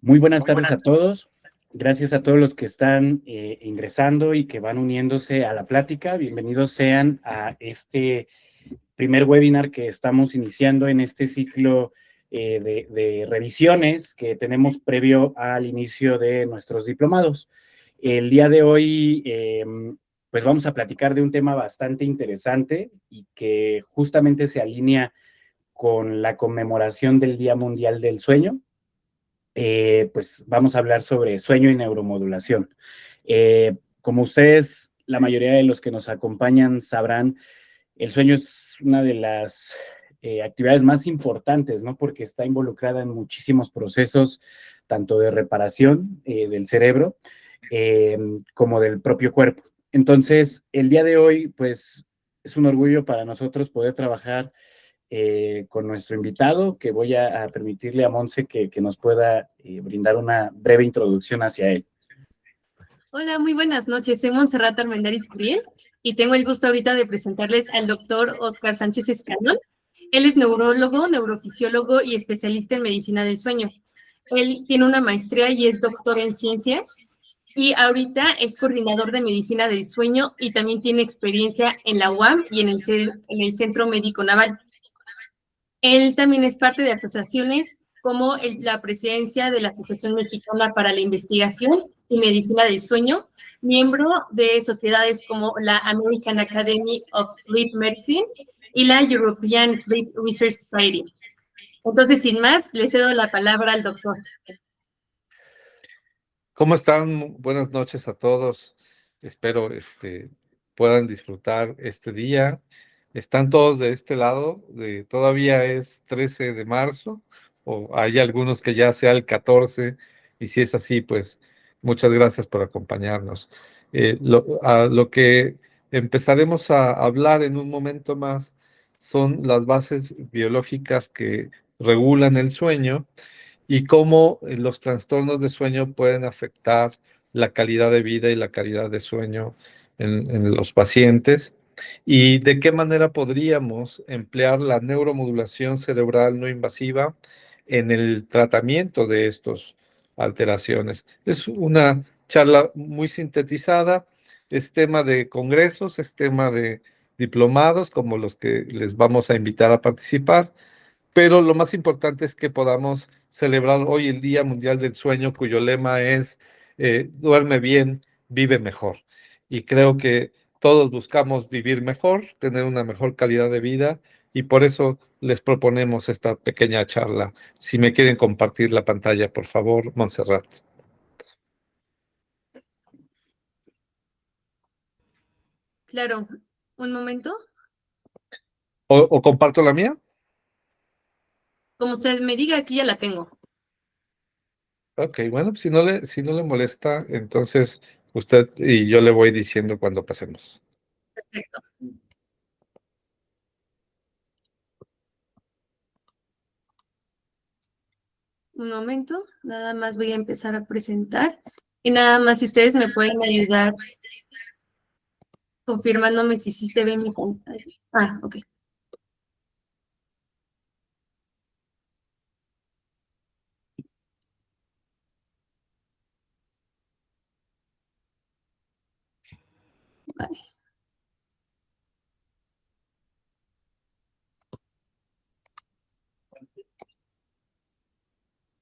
Muy buenas tardes a todos. Gracias a todos los que están ingresando y que van uniéndose a la plática. Bienvenidos sean a este primer webinar que estamos iniciando en este ciclo de revisiones que tenemos previo al inicio de nuestros diplomados. El día de hoy, pues vamos a platicar de un tema bastante interesante y que justamente se alinea con la conmemoración del Día Mundial del Sueño. Pues vamos a hablar sobre sueño y neuromodulación. Como ustedes, la mayoría de los que nos acompañan sabrán, el sueño es una de las actividades más importantes, ¿no? Porque está involucrada en muchísimos procesos, tanto de reparación del cerebro como del propio cuerpo. Entonces, el día de hoy, pues, es un orgullo para nosotros poder trabajar con nuestro invitado, que voy a permitirle a Monse que nos pueda brindar una breve introducción hacia él. Hola, muy buenas noches. Soy Montserrat Armendáriz Curiel y tengo el gusto ahorita de presentarles al doctor Óscar Sánchez Escandón. Él es neurólogo, neurofisiólogo y especialista en medicina del sueño. Él tiene una maestría y es doctor en ciencias y ahorita es coordinador de medicina del sueño y también tiene experiencia en la UAM y en el Centro Médico Naval. Él también es parte de asociaciones como la presidencia de la Asociación Mexicana para la Investigación y Medicina del Sueño, miembro de sociedades como la American Academy of Sleep Medicine y la European Sleep Research Society. Entonces, sin más, le cedo la palabra al doctor. ¿Cómo están? Buenas noches a todos. Espero puedan disfrutar este día. ¿Están todos de este lado? Todavía es 13 de marzo, o hay algunos que ya sea el 14, y si es así, pues muchas gracias por acompañarnos. Lo que empezaremos a hablar en un momento más son las bases biológicas que regulan el sueño y cómo los trastornos de sueño pueden afectar la calidad de vida y la calidad de sueño en los pacientes, y de qué manera podríamos emplear la neuromodulación cerebral no invasiva en el tratamiento de estas alteraciones. Es una charla muy sintetizada, es tema de congresos, es tema de diplomados como los que les vamos a invitar a participar, pero lo más importante es que podamos celebrar hoy el Día Mundial del Sueño, cuyo lema es duerme bien, vive mejor. Y creo que todos buscamos vivir mejor, tener una mejor calidad de vida, y por eso les proponemos esta pequeña charla. Si me quieren compartir la pantalla, por favor, Montserrat. Claro, un momento. ¿O comparto la mía? Como usted me diga, aquí ya la tengo. Ok, bueno, si no le molesta, entonces usted y yo le voy diciendo cuando pasemos. Perfecto. Un momento, nada más voy a empezar a presentar. Y nada más, si ustedes me pueden ayudar confirmándome si sí se ve mi pantalla. Ah, ok. Vale.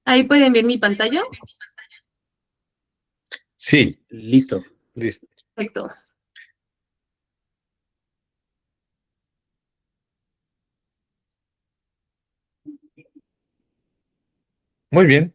¿Ahí pueden ver mi pantalla? Sí, Listo. listo. Perfecto. Muy bien.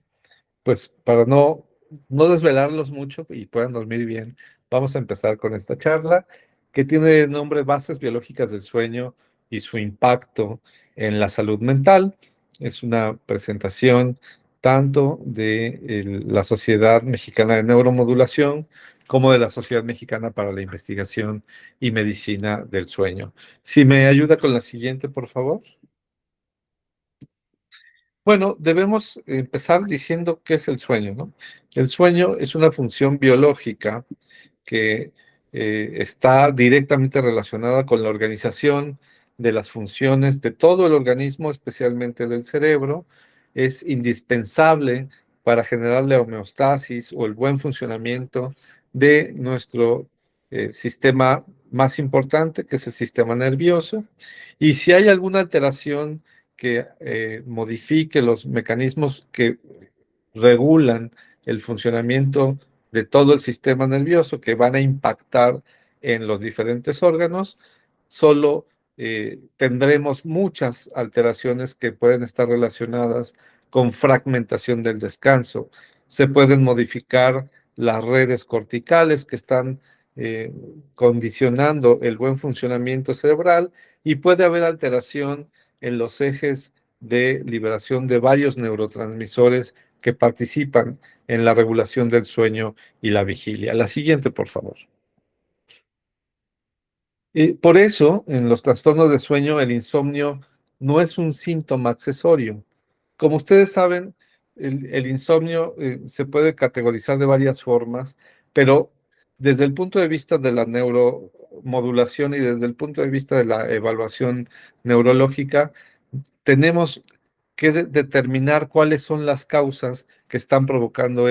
Pues para no desvelarlos mucho y puedan dormir bien, vamos a empezar con esta charla que tiene nombre Bases Biológicas del Sueño y su impacto en la salud mental. Es una presentación tanto de la Sociedad Mexicana de Neuromodulación como de la Sociedad Mexicana para la Investigación y Medicina del Sueño. Si me ayuda con la siguiente, por favor. Bueno, debemos empezar diciendo qué es el sueño, ¿no? El sueño es una función biológica que está directamente relacionada con la organización de las funciones de todo el organismo, especialmente del cerebro. Es indispensable para generar la homeostasis o el buen funcionamiento de nuestro sistema más importante, que es el sistema nervioso. Y si hay alguna alteración que modifique los mecanismos que regulan el funcionamiento de todo el sistema nervioso, que van a impactar en los diferentes órganos, solo tendremos muchas alteraciones que pueden estar relacionadas con fragmentación del descanso. Se pueden modificar las redes corticales que están condicionando el buen funcionamiento cerebral, y puede haber alteración en los ejes de liberación de varios neurotransmisores que participan en la regulación del sueño y la vigilia. La siguiente, por favor. Por eso, en los trastornos de sueño, el insomnio no es un síntoma accesorio. Como ustedes saben, el insomnio se puede categorizar de varias formas, pero desde el punto de vista de la neuromodulación y desde el punto de vista de la evaluación neurológica, tenemos que determinar cuáles son las causas que están provocando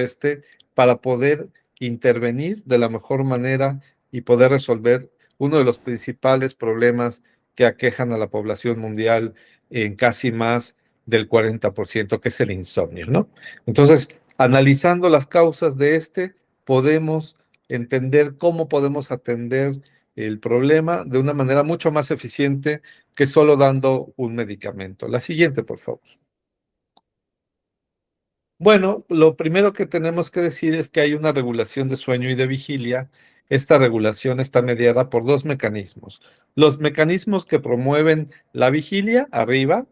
para poder intervenir de la mejor manera y poder resolver uno de los principales problemas que aquejan a la población mundial en casi más del 40%, que es el insomnio, ¿no? Entonces, analizando las causas de podemos entender cómo podemos atender el problema de una manera mucho más eficiente que solo dando un medicamento. La siguiente, por favor. Bueno, lo primero que tenemos que decir es que hay una regulación de sueño y de vigilia. Esta regulación está mediada por dos mecanismos. Los mecanismos que promueven la vigilia, arriba,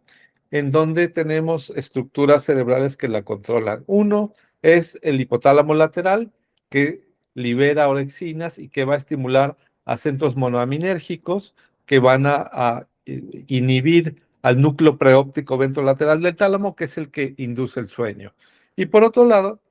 en donde tenemos estructuras cerebrales que la controlan. Uno es el hipotálamo lateral, que libera orexinas y que va a estimular a centros monoaminérgicos que van a inhibir al núcleo preóptico ventrolateral del tálamo, que es el que induce el sueño. Y por otro lado,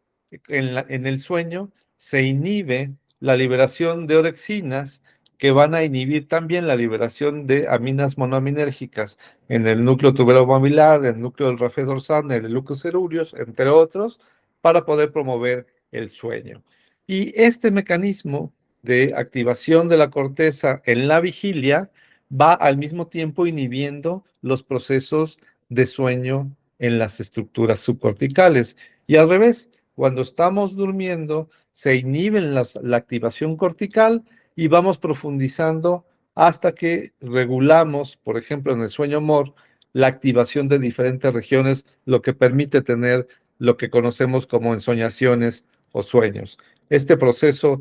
en el sueño se inhibe la liberación de orexinas, que van a inhibir también la liberación de aminas monoaminérgicas en el núcleo tuberomabilar, en el núcleo del rafe dorsal, en el núcleo cerúleos, entre otros, para poder promover el sueño. Y este mecanismo de activación de la corteza en la vigilia va al mismo tiempo inhibiendo los procesos de sueño en las estructuras subcorticales. Y al revés, cuando estamos durmiendo, se inhibe la activación cortical y vamos profundizando hasta que regulamos, por ejemplo, en el sueño MOR, la activación de diferentes regiones, lo que permite tener lo que conocemos como ensoñaciones o sueños. Este proceso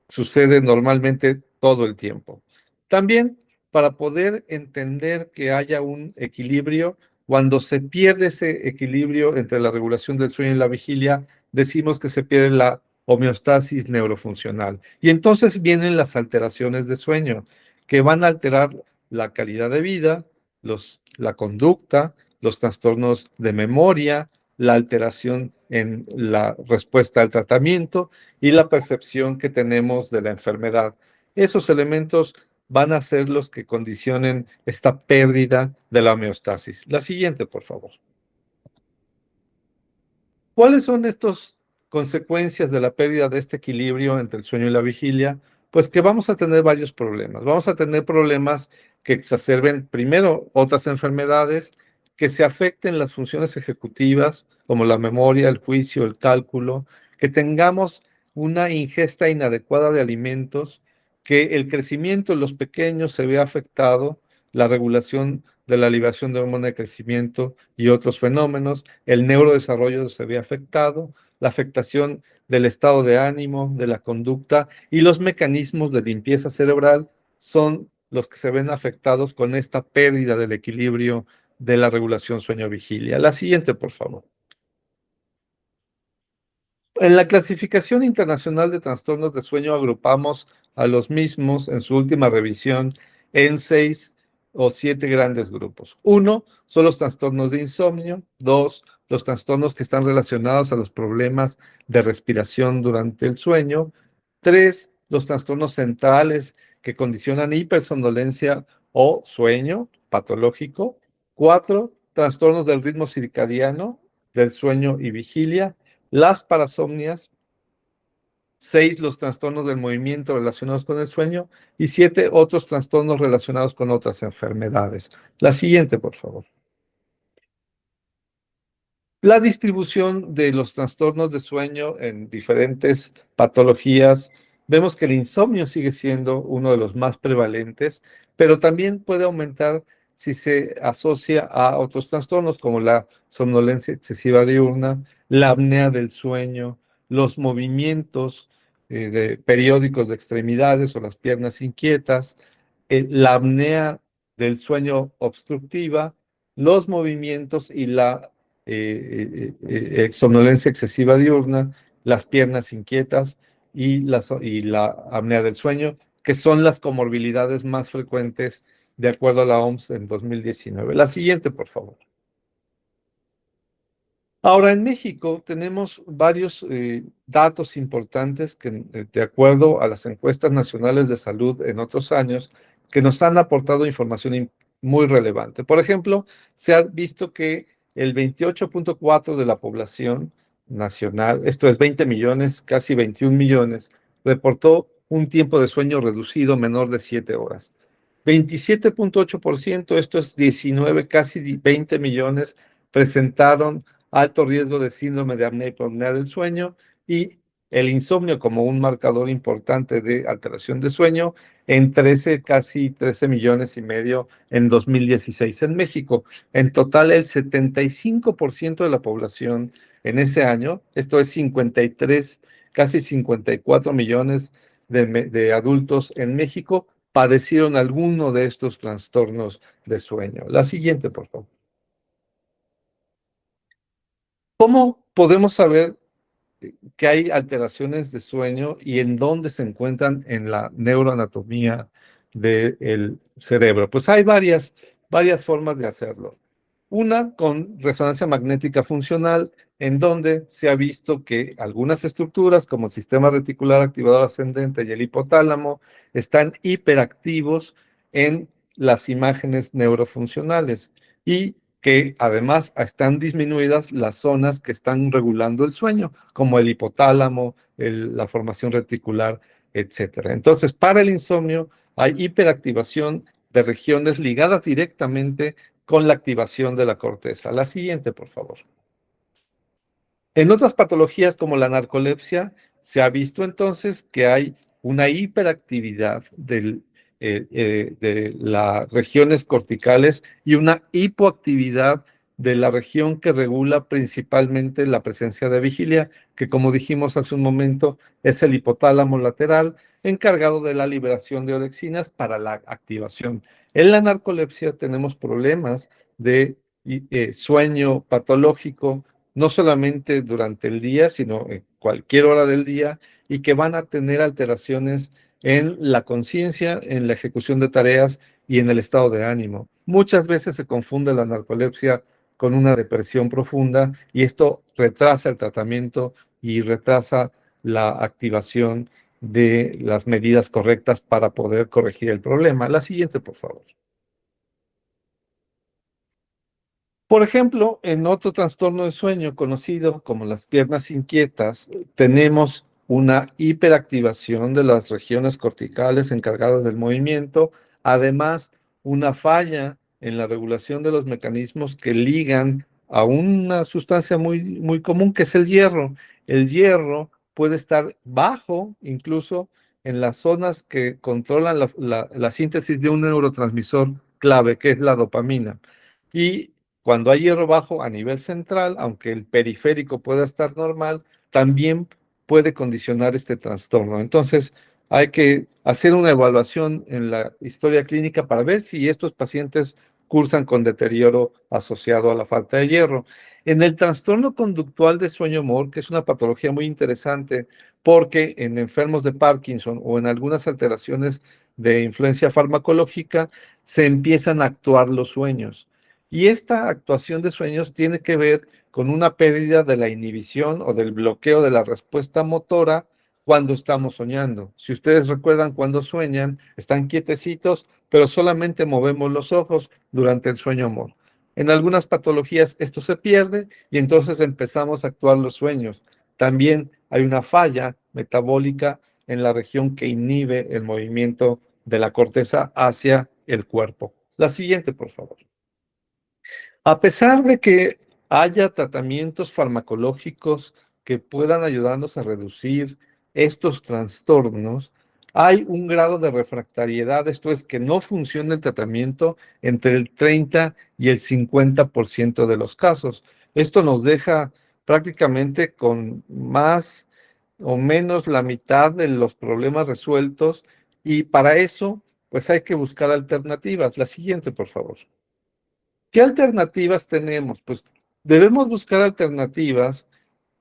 sucede normalmente todo el tiempo. También, para poder entender que haya un equilibrio, cuando se pierde ese equilibrio entre la regulación del sueño y la vigilia, decimos que se pierde la homeostasis neurofuncional. Y entonces vienen las alteraciones de sueño, que van a alterar la calidad de vida, la conducta, los trastornos de memoria, la alteración en la respuesta al tratamiento y la percepción que tenemos de la enfermedad. Esos elementos van a ser los que condicionen esta pérdida de la homeostasis. La siguiente, por favor. ¿Cuáles son estas consecuencias de la pérdida de este equilibrio entre el sueño y la vigilia? Pues que vamos a tener varios problemas. Vamos a tener problemas que exacerben primero otras enfermedades, que se afecten las funciones ejecutivas, como la memoria, el juicio, el cálculo, que tengamos una ingesta inadecuada de alimentos, que el crecimiento en los pequeños se vea afectado, la regulación de la liberación de hormona de crecimiento y otros fenómenos, el neurodesarrollo se ve afectado, la afectación del estado de ánimo, de la conducta y los mecanismos de limpieza cerebral son los que se ven afectados con esta pérdida del equilibrio de la regulación sueño-vigilia. La siguiente, por favor. En la clasificación internacional de trastornos de sueño agrupamos a los mismos en su última revisión en 6 o 7 grandes grupos. 1 son los trastornos de insomnio, 2 los trastornos que están relacionados a los problemas de respiración durante el sueño. 3, los trastornos centrales que condicionan hipersomnolencia o sueño patológico. 4, trastornos del ritmo circadiano, del sueño y vigilia. Las parasomnias. 6, los trastornos del movimiento relacionados con el sueño. Y 7, otros trastornos relacionados con otras enfermedades. La siguiente, por favor. La distribución de los trastornos de sueño en diferentes patologías, vemos que el insomnio sigue siendo uno de los más prevalentes, pero también puede aumentar si se asocia a otros trastornos como la somnolencia excesiva diurna, la apnea del sueño, los movimientos periódicos de extremidades o las piernas inquietas, la apnea del sueño obstructiva, los movimientos y la somnolencia excesiva diurna, las piernas inquietas y la apnea del sueño, que son las comorbilidades más frecuentes de acuerdo a la OMS en 2019. La siguiente, por favor. Ahora, en México tenemos varios datos importantes que, de acuerdo a las encuestas nacionales de salud en otros años, que nos han aportado información muy relevante. Por ejemplo, se ha visto que el 28.4% de la población nacional, esto es 20 millones, casi 21 millones, reportó un tiempo de sueño reducido menor de 7 horas. 27.8%, esto es 19, casi 20 millones, presentaron alto riesgo de síndrome de apnea y hipopnea del sueño y el insomnio como un marcador importante de alteración de sueño en casi 13 millones y medio en 2016 en México. En total, el 75% de la población en ese año, esto es 53, casi 54 millones de adultos en México, padecieron alguno de estos trastornos de sueño. La siguiente, por favor. ¿Cómo podemos saber que hay alteraciones de sueño y en dónde se encuentran en la neuroanatomía del cerebro? Pues hay varias formas de hacerlo. Una con resonancia magnética funcional, en donde se ha visto que algunas estructuras, como el sistema reticular activador ascendente y el hipotálamo, están hiperactivos en las imágenes neurofuncionales y que además están disminuidas las zonas que están regulando el sueño, como el hipotálamo, la formación reticular, etc. Entonces, para el insomnio hay hiperactivación de regiones ligadas directamente con la activación de la corteza. La siguiente, por favor. En otras patologías como la narcolepsia, se ha visto entonces que hay una hiperactividad de las regiones corticales y una hipoactividad de la región que regula principalmente la presencia de vigilia, que como dijimos hace un momento, es el hipotálamo lateral, encargado de la liberación de orexinas para la activación. En la narcolepsia tenemos problemas de sueño patológico, no solamente durante el día, sino en cualquier hora del día, y que van a tener alteraciones en la conciencia, en la ejecución de tareas y en el estado de ánimo. Muchas veces se confunde la narcolepsia con una depresión profunda y esto retrasa el tratamiento y retrasa la activación de las medidas correctas para poder corregir el problema. La siguiente, por favor. Por ejemplo, en otro trastorno de sueño conocido como las piernas inquietas, tenemos una hiperactivación de las regiones corticales encargadas del movimiento, además una falla en la regulación de los mecanismos que ligan a una sustancia muy común que es el hierro. El hierro puede estar bajo incluso en las zonas que controlan la síntesis de un neurotransmisor clave, que es la dopamina. Y cuando hay hierro bajo a nivel central, aunque el periférico pueda estar normal, también puede condicionar este trastorno. Entonces, hay que hacer una evaluación en la historia clínica para ver si estos pacientes cursan con deterioro asociado a la falta de hierro. En el trastorno conductual de sueño-humor, que es una patología muy interesante, porque en enfermos de Parkinson o en algunas alteraciones de influencia farmacológica, se empiezan a actuar los sueños. Y esta actuación de sueños tiene que ver con una pérdida de la inhibición o del bloqueo de la respuesta motora cuando estamos soñando. Si ustedes recuerdan, cuando sueñan, están quietecitos, pero solamente movemos los ojos durante el sueño amor. En algunas patologías esto se pierde y entonces empezamos a actuar los sueños. También hay una falla metabólica en la región que inhibe el movimiento de la corteza hacia el cuerpo. La siguiente, por favor. A pesar de que haya tratamientos farmacológicos que puedan ayudarnos a reducir estos trastornos, hay un grado de refractariedad, esto es que no funciona el tratamiento entre el 30 y el 50% de los casos. Esto nos deja prácticamente con más o menos la mitad de los problemas resueltos y para eso, pues hay que buscar alternativas. La siguiente, por favor. ¿Qué alternativas tenemos? Pues debemos buscar alternativas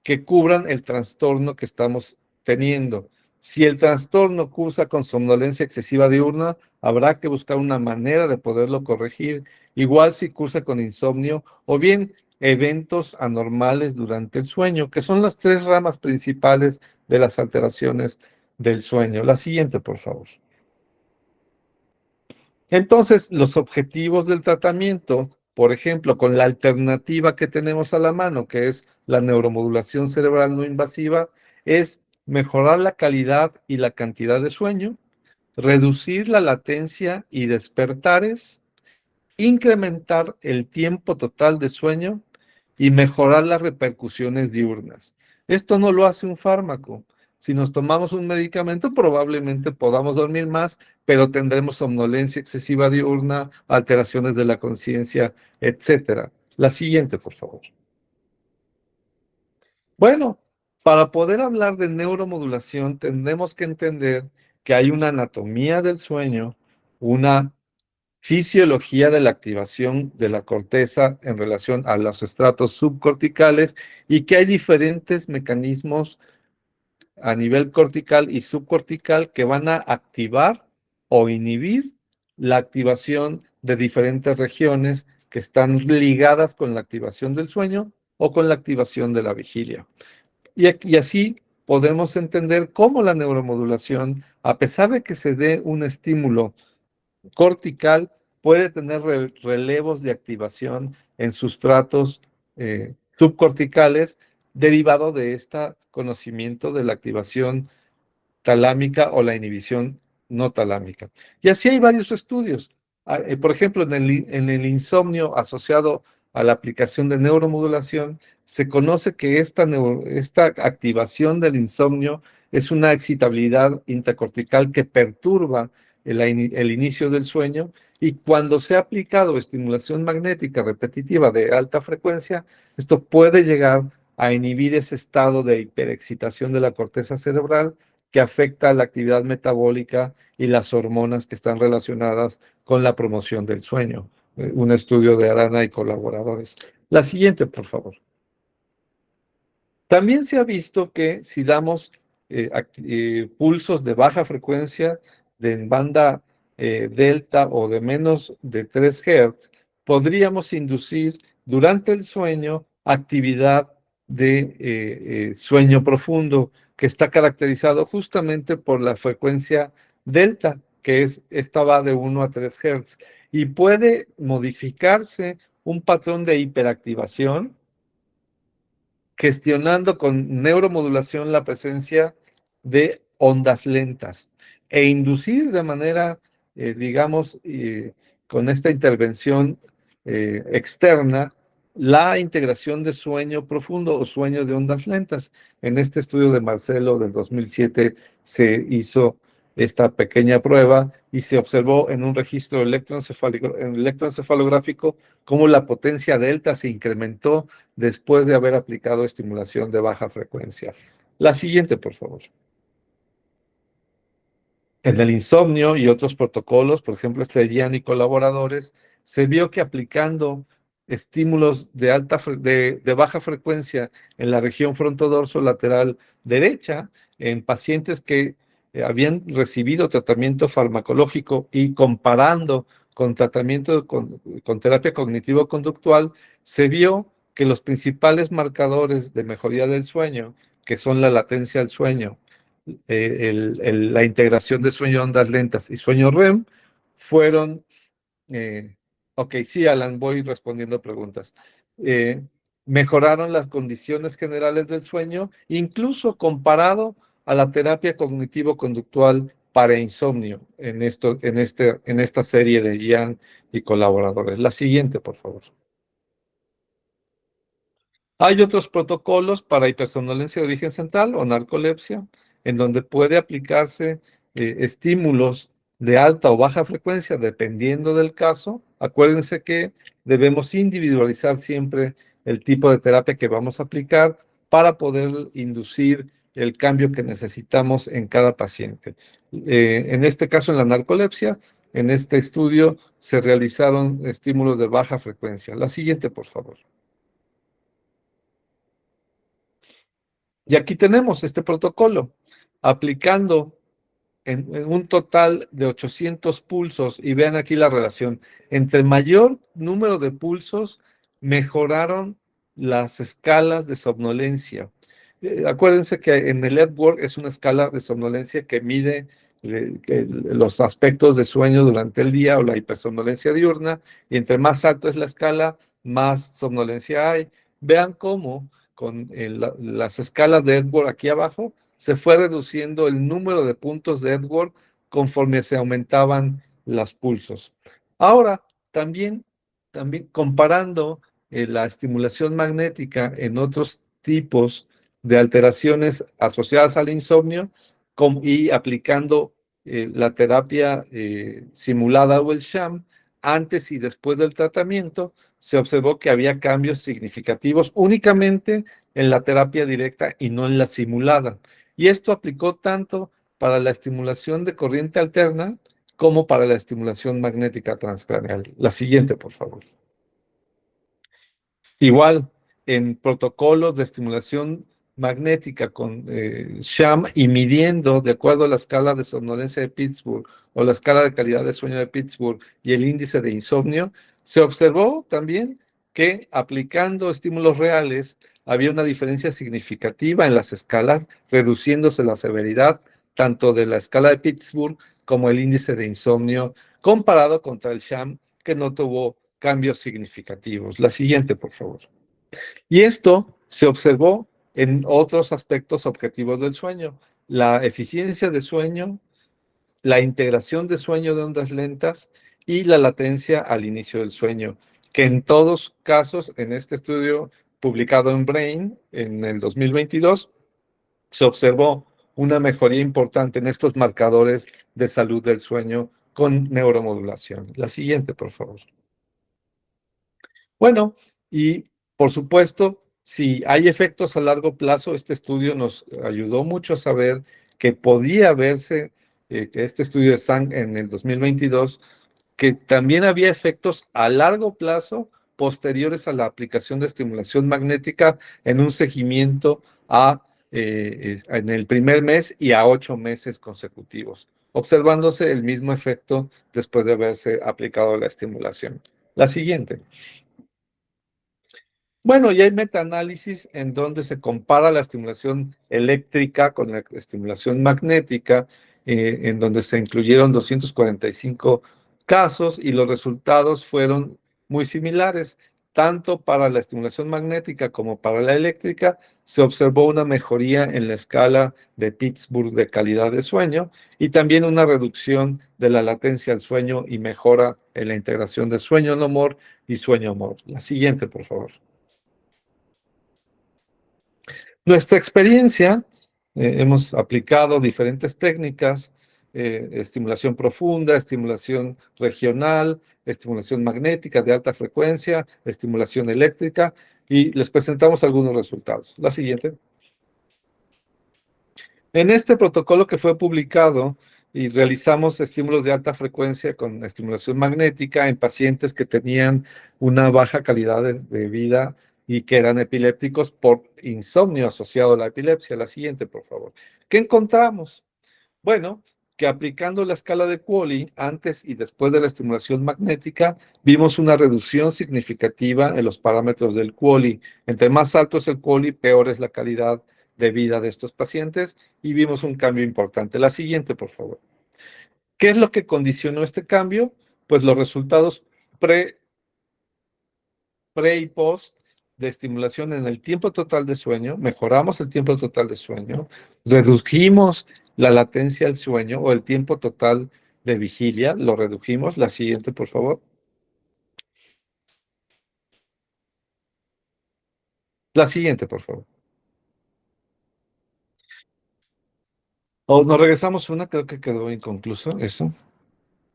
que cubran el trastorno que estamos teniendo. Si el trastorno cursa con somnolencia excesiva diurna, habrá que buscar una manera de poderlo corregir. Igual si cursa con insomnio o bien eventos anormales durante el sueño, que son las tres ramas principales de las alteraciones del sueño. La siguiente, por favor. Entonces, los objetivos del tratamiento, por ejemplo, con la alternativa que tenemos a la mano, que es la neuromodulación cerebral no invasiva, es mejorar la calidad y la cantidad de sueño, reducir la latencia y despertares, incrementar el tiempo total de sueño y mejorar las repercusiones diurnas. Esto no lo hace un fármaco. Si nos tomamos un medicamento, probablemente podamos dormir más, pero tendremos somnolencia excesiva diurna, alteraciones de la conciencia, etc. La siguiente, por favor. Bueno, para poder hablar de neuromodulación, tendremos que entender que hay una anatomía del sueño, una fisiología de la activación de la corteza en relación a los estratos subcorticales y que hay diferentes mecanismos a nivel cortical y subcortical que van a activar o inhibir la activación de diferentes regiones que están ligadas con la activación del sueño o con la activación de la vigilia. Y así podemos entender cómo la neuromodulación, a pesar de que se dé un estímulo cortical, puede tener relevos de activación en sustratos subcorticales derivado de este conocimiento de la activación talámica o la inhibición no talámica. Y así hay varios estudios. Por ejemplo, en el insomnio asociado a la aplicación de neuromodulación, se conoce que esta activación del insomnio es una excitabilidad intracortical que perturba el inicio del sueño y cuando se ha aplicado estimulación magnética repetitiva de alta frecuencia, esto puede llegar a inhibir ese estado de hiperexcitación de la corteza cerebral que afecta la actividad metabólica y las hormonas que están relacionadas con la promoción del sueño. Un estudio de Arana y colaboradores. La siguiente, por favor. También se ha visto que si damos pulsos de baja frecuencia en banda delta o de menos de 3 Hz, podríamos inducir durante el sueño actividad de sueño profundo, que está caracterizado justamente por la frecuencia delta, que esta va de 1 a 3 Hz, y puede modificarse un patrón de hiperactivación gestionando con neuromodulación la presencia de ondas lentas e inducir de manera, digamos, con esta intervención externa, la integración de sueño profundo o sueño de ondas lentas. En este estudio de Marcelo del 2007 se hizo esta pequeña prueba y se observó en un registro electroencefalográfico cómo la potencia delta se incrementó después de haber aplicado estimulación de baja frecuencia. La siguiente, por favor. En el insomnio y otros protocolos, por ejemplo, Estrellán y colaboradores, se vio que aplicando estímulos de baja frecuencia en la región frontodorso lateral derecha, en pacientes que habían recibido tratamiento farmacológico y comparando con tratamiento con terapia cognitivo-conductual, se vio que los principales marcadores de mejoría del sueño, que son la latencia del sueño, la integración de sueño de ondas lentas y sueño REM, fueron, ok, sí, Alan, voy respondiendo preguntas. Mejoraron las condiciones generales del sueño, incluso comparado a la terapia cognitivo-conductual para insomnio en esta serie de Jiang y colaboradores. La siguiente, por favor. Hay otros protocolos para hipersomnolencia de origen central o narcolepsia, en donde puede aplicarse estímulos de alta o baja frecuencia, dependiendo del caso. Acuérdense que debemos individualizar siempre el tipo de terapia que vamos a aplicar para poder inducir el cambio que necesitamos en cada paciente. En este caso, en la narcolepsia, en este estudio se realizaron estímulos de baja frecuencia. La siguiente, por favor. Y aquí tenemos este protocolo, aplicando en un total de 800 pulsos, y vean aquí la relación. Entre mayor número de pulsos, mejoraron las escalas de somnolencia. Acuérdense que en el Epworth es una escala de somnolencia que mide los aspectos de sueño durante el día o la hipersomnolencia diurna, y entre más alto es la escala, más somnolencia hay. Vean cómo con las escalas de Epworth aquí abajo, se fue reduciendo el número de puntos de Epworth conforme se aumentaban los pulsos. Ahora, también comparando la estimulación magnética en otros tipos de alteraciones asociadas al insomnio y aplicando la terapia simulada o el sham antes y después del tratamiento, se observó que había cambios significativos únicamente en la terapia directa y no en la simulada. Y esto aplicó tanto para la estimulación de corriente alterna como para la estimulación magnética transcraneal. La siguiente, por favor. Igual, en protocolos de estimulación magnética con sham y midiendo de acuerdo a la escala de somnolencia de Pittsburgh o la escala de calidad de sueño de Pittsburgh y el índice de insomnio, se observó también que aplicando estímulos reales había una diferencia significativa en las escalas, reduciéndose la severidad tanto de la escala de Pittsburgh como el índice de insomnio comparado contra el sham, que no tuvo cambios significativos. La siguiente, por favor. Y esto se observó en otros aspectos objetivos del sueño: la eficiencia de sueño, la integración de sueño de ondas lentas y la latencia al inicio del sueño, que en todos casos, en este estudio publicado en Brain en el 2022, se observó una mejoría importante en estos marcadores de salud del sueño con neuromodulación. La siguiente, por favor. Bueno, y por supuesto, si hay efectos a largo plazo, este estudio nos ayudó mucho a saber que podía verse, que este estudio de Sang en el 2022, que también había efectos a largo plazo posteriores a la aplicación de estimulación magnética en un seguimiento en el primer mes y a 8 meses consecutivos, observándose el mismo efecto después de haberse aplicado la estimulación. La siguiente. Bueno, y hay metaanálisis en donde se compara la estimulación eléctrica con la estimulación magnética, en donde se incluyeron 245 casos y los resultados fueron muy similares. Tanto para la estimulación magnética como para la eléctrica, se observó una mejoría en la escala de Pittsburgh de calidad de sueño y también una reducción de la latencia al sueño y mejora en la integración de sueño-no more y sueño-more. La siguiente, por favor. Nuestra experiencia, hemos aplicado diferentes técnicas, estimulación profunda, estimulación regional, estimulación magnética de alta frecuencia, estimulación eléctrica, y les presentamos algunos resultados. La siguiente. En este protocolo que fue publicado, y realizamos estímulos de alta frecuencia con estimulación magnética en pacientes que tenían una baja calidad de vida y que eran epilépticos por insomnio asociado a la epilepsia. La siguiente, por favor. ¿Qué encontramos? Bueno, que aplicando la escala de QOLY antes y después de la estimulación magnética, vimos una reducción significativa en los parámetros del QOLY. Entre más alto es el QOLY, peor es la calidad de vida de estos pacientes y vimos un cambio importante. La siguiente, por favor. ¿Qué es lo que condicionó este cambio? Pues los resultados pre y post de estimulación en el tiempo total de sueño, mejoramos el tiempo total de sueño, redujimos la latencia del sueño o el tiempo total de vigilia, lo redujimos. La siguiente, por favor. La siguiente, por favor. O nos regresamos una, creo que quedó inconcluso eso.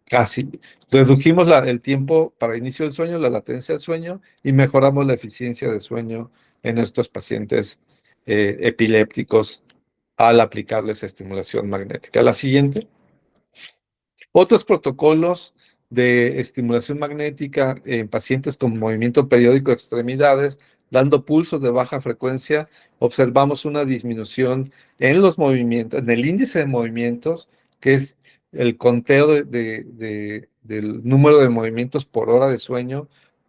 Casi. Redujimos el tiempo para inicio del sueño, la latencia del sueño y mejoramos la eficiencia de sueño en estos pacientes epilépticos al aplicarles estimulación magnética. La siguiente. Otros protocolos de estimulación magnética en pacientes con movimiento periódico de extremidades, dando pulsos de baja frecuencia, observamos una disminución en los movimientos, en el índice de movimientos, que es el conteo del número de movimientos por hora de sueño.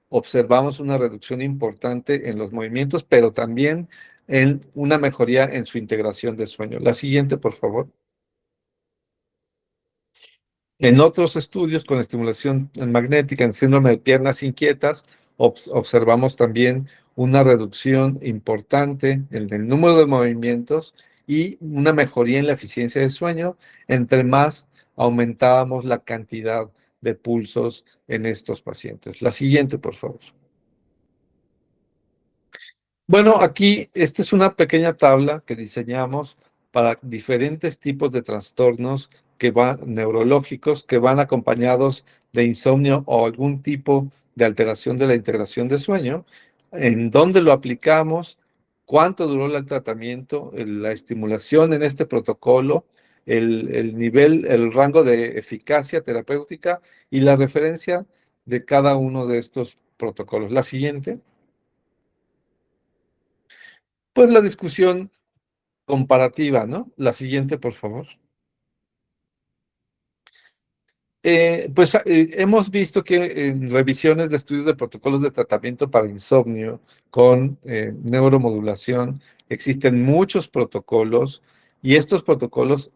Observamos una reducción importante en los movimientos, pero también en una mejoría en su integración de sueño. La siguiente, por favor. En otros estudios con estimulación magnética en síndrome de piernas inquietas, observamos también una reducción importante en el número de movimientos y una mejoría en la eficiencia del sueño, entre más aumentábamos la cantidad de pulsos en estos pacientes. La siguiente, por favor. Bueno, aquí esta es una pequeña tabla que diseñamos para diferentes tipos de trastornos neurológicos que van acompañados de insomnio o algún tipo de alteración de la integración de sueño, en dónde lo aplicamos, cuánto duró el tratamiento, la estimulación en este protocolo, el nivel, el rango de eficacia terapéutica y la referencia de cada uno de estos protocolos. La siguiente. Pues la discusión comparativa, ¿no? La siguiente, por favor. Hemos visto que en revisiones de estudios de protocolos de tratamiento para insomnio con neuromodulación existen muchos protocolos y estos protocolos,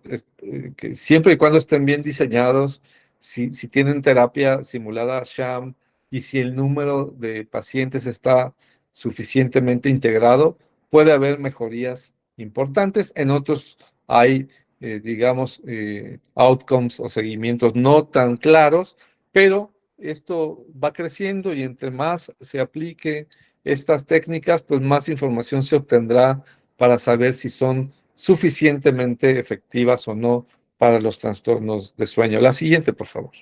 que siempre y cuando estén bien diseñados, si tienen terapia simulada sham y si el número de pacientes está suficientemente integrado, puede haber mejorías importantes. En otros hay digamos, outcomes o seguimientos no tan claros, pero esto va creciendo y entre más se aplique estas técnicas, pues más información se obtendrá para saber si son suficientemente efectivas o no para los trastornos de sueño. La siguiente, por favor.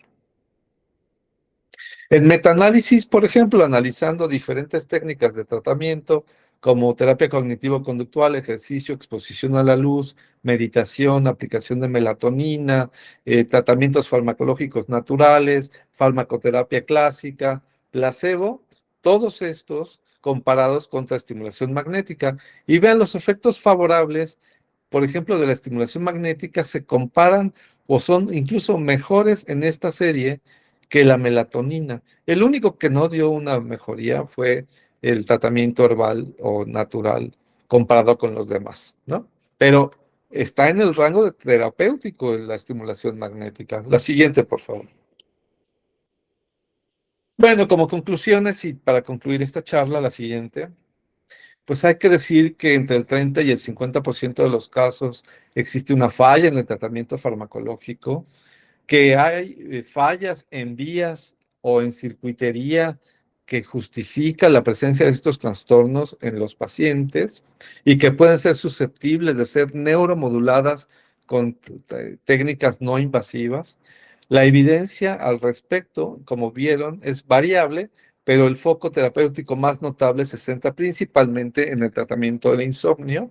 En metaanálisis, por ejemplo, analizando diferentes técnicas de tratamiento como terapia cognitivo-conductual, ejercicio, exposición a la luz, meditación, aplicación de melatonina, tratamientos farmacológicos naturales, farmacoterapia clásica, placebo, todos estos comparados contra estimulación magnética. Y vean los efectos favorables, por ejemplo, de la estimulación magnética se comparan o son incluso mejores en esta serie que la melatonina. El único que no dio una mejoría fue el tratamiento herbal o natural comparado con los demás, ¿no? Pero está en el rango de terapéutico la estimulación magnética. La siguiente, por favor. Bueno, como conclusiones y para concluir esta charla, la siguiente, pues hay que decir que entre el 30 y el 50% de los casos existe una falla en el tratamiento farmacológico, que hay fallas en vías o en circuitería que justifica la presencia de estos trastornos en los pacientes y que pueden ser susceptibles de ser neuromoduladas con técnicas no invasivas. La evidencia al respecto, como vieron, es variable, pero el foco terapéutico más notable se centra principalmente en el tratamiento del insomnio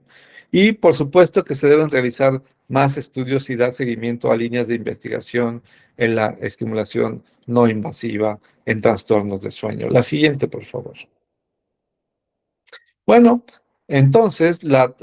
y por supuesto que se deben realizar más estudios y dar seguimiento a líneas de investigación en la estimulación no invasiva en trastornos de sueño. La siguiente, por favor. Bueno, Entonces, la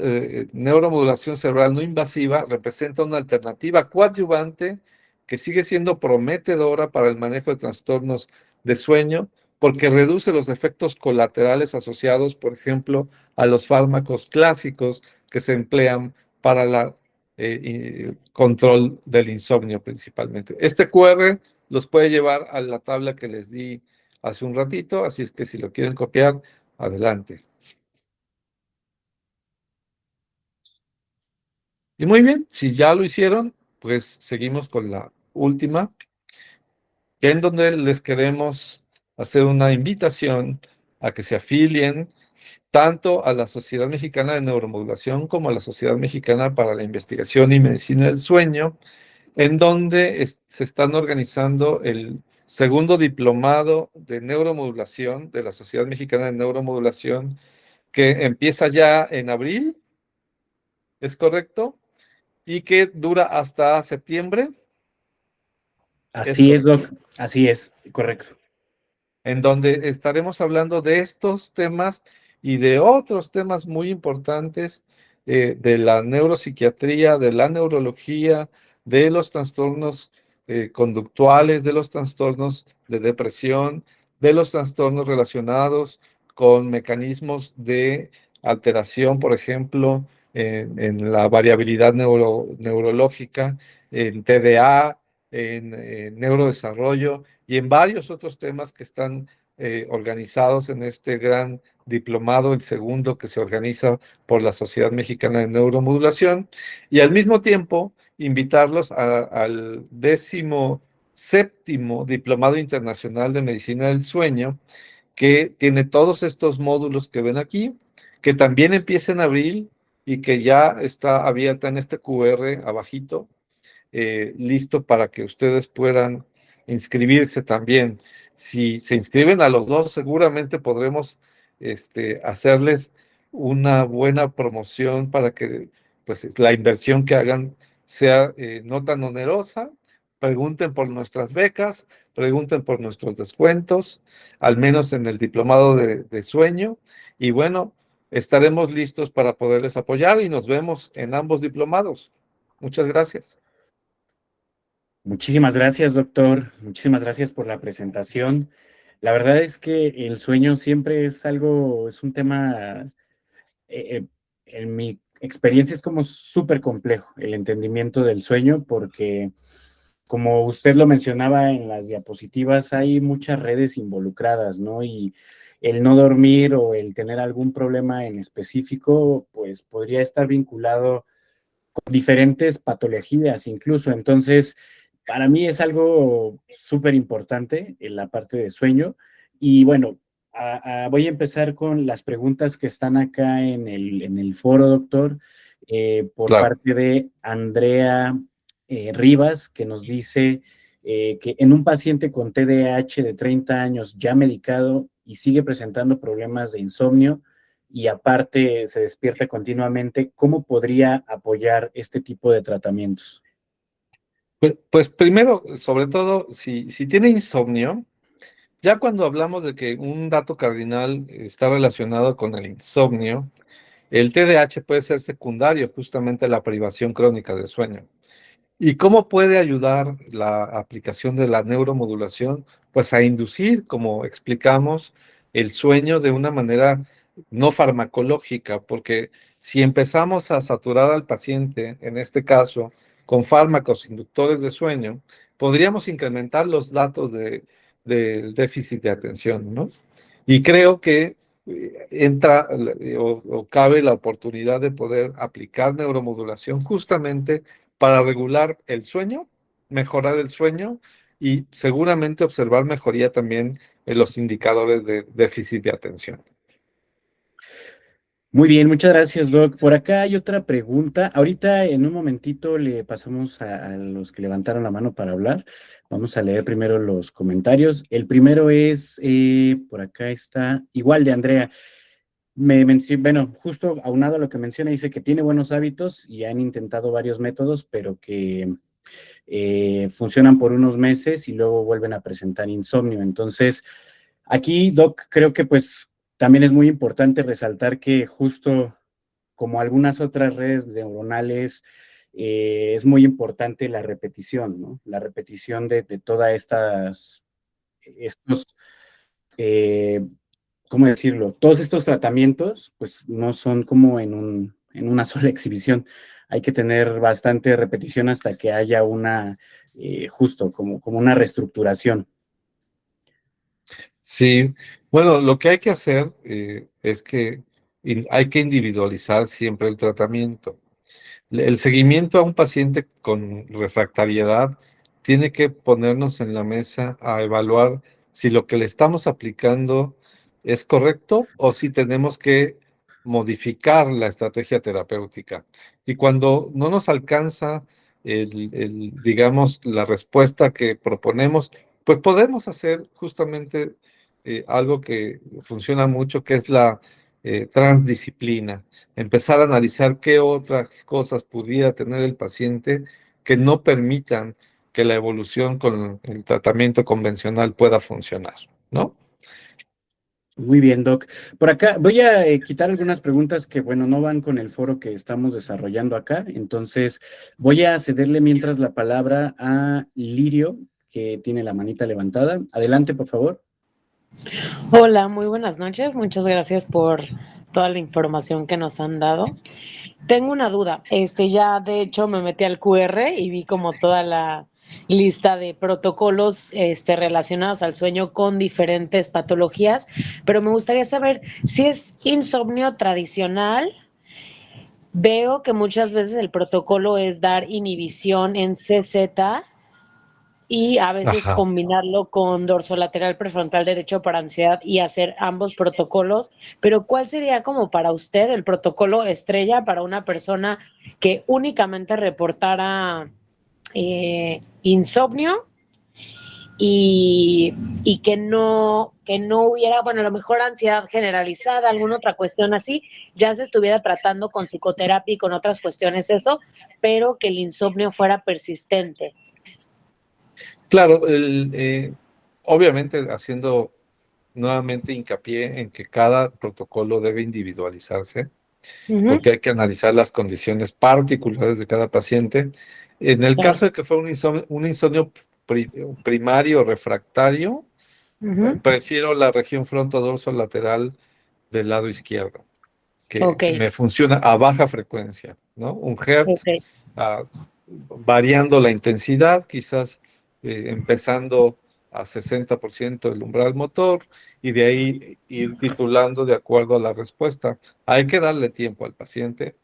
neuromodulación cerebral no invasiva representa una alternativa coadyuvante que sigue siendo prometedora para el manejo de trastornos de sueño porque reduce los efectos colaterales asociados, por ejemplo, a los fármacos clásicos que se emplean para el control del insomnio principalmente. Este QR los puede llevar a la tabla que les di hace un ratito, así es que si lo quieren copiar, adelante. Y muy bien, si ya lo hicieron, pues seguimos con la última, en donde les queremos hacer una invitación a que se afilien tanto a la Sociedad Mexicana de Neuromodulación como a la Sociedad Mexicana para la Investigación y Medicina del Sueño, en donde se están organizando el segundo diplomado de neuromodulación de la Sociedad Mexicana de Neuromodulación, que empieza ya en abril, ¿es correcto? Y que dura hasta septiembre. Es Así es, correcto. Doc, así es, correcto. En donde estaremos hablando de estos temas y de otros temas muy importantes de la neuropsiquiatría, de la neurología, de los trastornos conductuales, de los trastornos de depresión, de los trastornos relacionados con mecanismos de alteración, por ejemplo, en la variabilidad neurológica, en TDA, en neurodesarrollo y en varios otros temas que están organizados en este gran diplomado, el segundo que se organiza por la Sociedad Mexicana de Neuromodulación, y al mismo tiempo invitarlos al 17º Diplomado Internacional de Medicina del Sueño, que tiene todos estos módulos que ven aquí, que también empieza en abril y que ya está abierta en este QR abajito, listo para que ustedes puedan inscribirse también. Si se inscriben a los dos, seguramente podremos hacerles una buena promoción para que pues, la inversión que hagan sea no tan onerosa. Pregunten por nuestras becas, pregunten por nuestros descuentos, al menos en el diplomado de sueño. Y bueno, estaremos listos para poderles apoyar y nos vemos en ambos diplomados. Muchas gracias. Muchísimas gracias, doctor. Muchísimas gracias por la presentación. La verdad es que el sueño siempre es algo, es un tema, en mi experiencia es como súper complejo el entendimiento del sueño, porque como usted lo mencionaba en las diapositivas, hay muchas redes involucradas, ¿no? Y el no dormir o el tener algún problema en específico, pues podría estar vinculado con diferentes patologías incluso. Entonces, para mí es algo súper importante en la parte de sueño. Y bueno, voy a empezar con las preguntas que están acá en el foro, doctor, por Claro. parte de Andrea Rivas, que nos dice que en un paciente con TDAH de 30 años ya medicado y sigue presentando problemas de insomnio, y aparte se despierta continuamente, ¿cómo podría apoyar este tipo de tratamientos? Pues primero, sobre todo, si tiene insomnio, ya cuando hablamos de que un dato cardinal está relacionado con el insomnio, el TDAH puede ser secundario justamente a la privación crónica del sueño. ¿Y cómo puede ayudar la aplicación de la neuromodulación? Pues a inducir, como explicamos, el sueño de una manera no farmacológica, porque si empezamos a saturar al paciente, en este caso, con fármacos inductores de sueño, podríamos incrementar los datos del déficit de atención, ¿no? Y creo que entra o cabe la oportunidad de poder aplicar neuromodulación justamente para regular el sueño, mejorar el sueño y seguramente observar mejoría también en los indicadores de déficit de atención. Muy bien, muchas gracias, Doc. Por acá hay otra pregunta. Ahorita en un momentito le pasamos a los que levantaron la mano para hablar. Vamos a leer primero los comentarios. El primero es, por acá está, igual de Andrea. Bueno, justo aunado a lo que menciona, dice que tiene buenos hábitos y han intentado varios métodos, pero que funcionan por unos meses y luego vuelven a presentar insomnio. Entonces, aquí, Doc, creo que pues También es muy importante resaltar que justo como algunas otras redes neuronales, es muy importante la repetición, ¿no? La repetición de todas estos, eh, ¿cómo decirlo? Todos estos tratamientos, pues no son como en una sola exhibición. Hay que tener bastante repetición hasta que haya una, justo como una reestructuración. Sí, bueno, lo que hay que hacer es que hay que individualizar siempre el tratamiento. El seguimiento a un paciente con refractariedad tiene que ponernos en la mesa a evaluar si lo que le estamos aplicando es correcto o si tenemos que modificar la estrategia terapéutica. Y cuando no nos alcanza digamos, la respuesta que proponemos, pues podemos hacer justamente algo que funciona mucho, que es la transdisciplina. Empezar a analizar qué otras cosas pudiera tener el paciente que no permitan que la evolución con el tratamiento convencional pueda funcionar, ¿no? Muy bien, Doc. Por acá voy a quitar algunas preguntas que, bueno, no van con el foro que estamos desarrollando acá. Entonces, voy a cederle mientras la palabra a Lirio, que tiene la manita levantada. Adelante, por favor. Hola, muy buenas noches. Muchas gracias por toda la información que nos han dado. Tengo una duda. Ya de hecho me metí al QR y vi como toda la lista de protocolos relacionados al sueño con diferentes patologías, pero me gustaría saber si es insomnio tradicional. Veo que muchas veces el protocolo es dar inhibición en CZ y a veces Ajá. combinarlo con dorsolateral prefrontal derecho para ansiedad y hacer ambos protocolos. Pero ¿cuál sería como para usted el protocolo estrella para una persona que únicamente reportara insomnio y que no hubiera, bueno, a lo mejor ansiedad generalizada, alguna otra cuestión así, ya se estuviera tratando con psicoterapia y con otras cuestiones eso, pero que el insomnio fuera persistente? Claro, obviamente haciendo nuevamente hincapié en que cada protocolo debe individualizarse, Ujú. porque hay que analizar las condiciones particulares de cada paciente. En el Claro. caso de que fuera un insomnio primario refractario, Ujú. prefiero la región frontodorso-lateral del lado izquierdo, Ok, que me funciona a baja frecuencia, ¿no? Un Hertz, ok, ah, variando la intensidad, quizás empezando a 60% del umbral motor y de ahí ir titulando de acuerdo a la respuesta. Hay que darle tiempo al paciente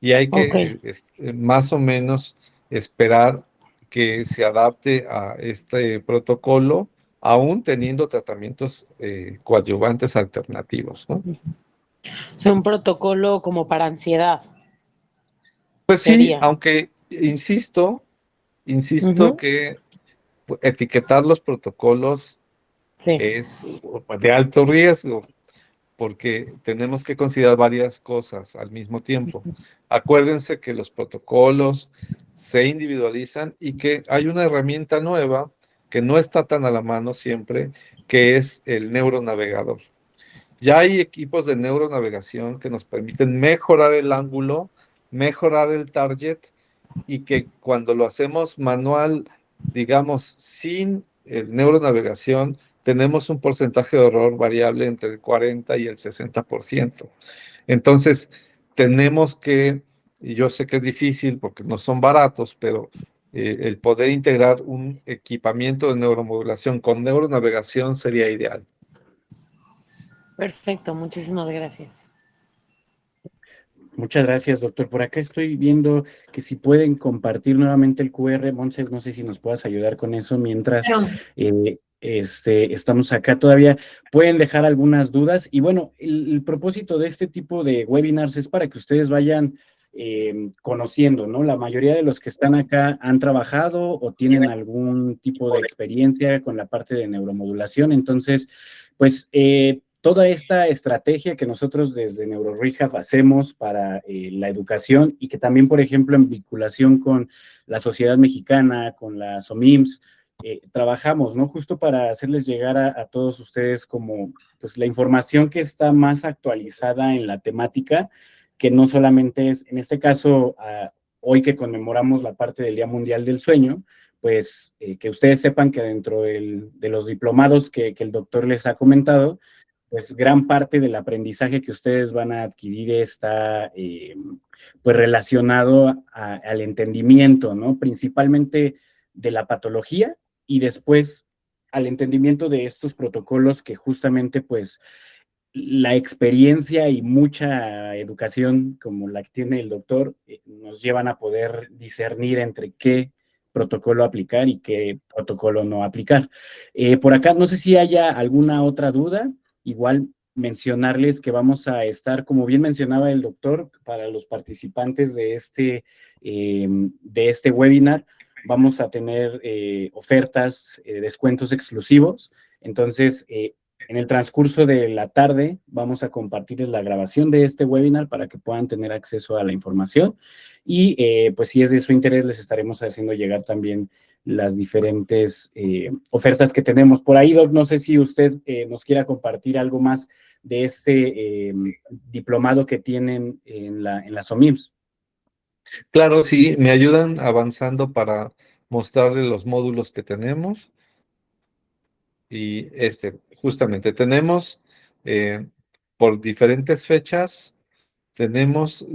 y hay ok. que más o menos esperar que se adapte a este protocolo, aún teniendo tratamientos coadyuvantes alternativos, ¿no? O sea, un protocolo como para ansiedad Pues sí, sería. aunque insisto Ujú. que etiquetar los protocolos Sí, es de alto riesgo, porque tenemos que considerar varias cosas al mismo tiempo. Acuérdense que los protocolos se individualizan y que hay una herramienta nueva que no está tan a la mano siempre, que es el neuronavegador. Ya hay equipos de neuronavegación que nos permiten mejorar el ángulo, mejorar el target y que cuando lo hacemos manual, digamos, sin neuronavegación, tenemos un porcentaje de error variable entre el 40 y el 60%. Entonces, tenemos que, y yo sé que es difícil porque no son baratos, pero el poder integrar un equipamiento de neuromodulación con neuronavegación sería ideal. perfecto. Muchísimas gracias. Muchas gracias, doctor. Por acá estoy viendo que si pueden compartir nuevamente el QR, Montse, no sé si nos puedas ayudar con eso mientras Claro. estamos acá todavía. Pueden dejar algunas dudas y bueno, el propósito de este tipo de webinars es para que ustedes vayan conociendo, ¿no? La mayoría de los que están acá han trabajado o tienen algún tipo de experiencia con la parte de neuromodulación, entonces, pues toda esta estrategia que nosotros desde NeuroRehab hacemos para la educación y que también, por ejemplo, en vinculación con la Sociedad Mexicana, con la SOMIMS, trabajamos, ¿no? Justo para hacerles llegar a todos ustedes como pues la información que está más actualizada en la temática, que no solamente es, en este caso, hoy que conmemoramos la parte del Día Mundial del Sueño, pues que ustedes sepan que dentro de los diplomados que el doctor les ha comentado, pues gran parte del aprendizaje que ustedes van a adquirir está pues relacionado al entendimiento, ¿no? Principalmente de la patología y después al entendimiento de estos protocolos que justamente pues la experiencia y mucha educación como la que tiene el doctor nos llevan a poder discernir entre qué protocolo aplicar y qué protocolo no aplicar. Por acá, no sé si haya alguna otra duda, igual mencionarles que vamos a estar, como bien mencionaba el doctor, para los participantes de este webinar, vamos a tener ofertas, descuentos exclusivos, entonces en el transcurso de la tarde vamos a compartirles la grabación de este webinar para que puedan tener acceso a la información y pues si es de su interés les estaremos haciendo llegar también las diferentes ofertas que tenemos. Por ahí, Doc, no sé si usted nos quiera compartir algo más de este diplomado que tienen en las OMIMS. Claro, sí, me ayudan avanzando para mostrarle los módulos que tenemos. Y justamente tenemos por diferentes fechas, tenemos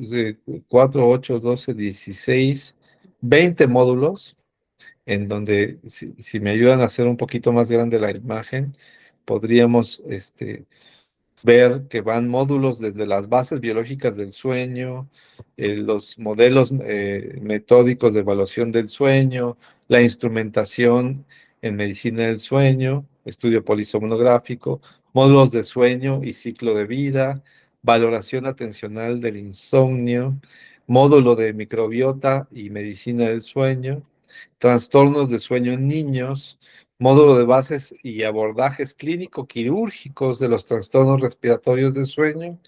4, 8, 12, 16, 20 módulos, en donde si me ayudan a hacer un poquito más grande la imagen, podríamos ver que van módulos desde las bases biológicas del sueño, los modelos metódicos de evaluación del sueño, la instrumentación en medicina del sueño, estudio polisomnográfico, módulos de sueño y ciclo de vida, valoración atencional del insomnio, módulo de microbiota y medicina del sueño, trastornos de sueño en niños, módulo de bases y abordajes clínico-quirúrgicos de los trastornos respiratorios de sueño,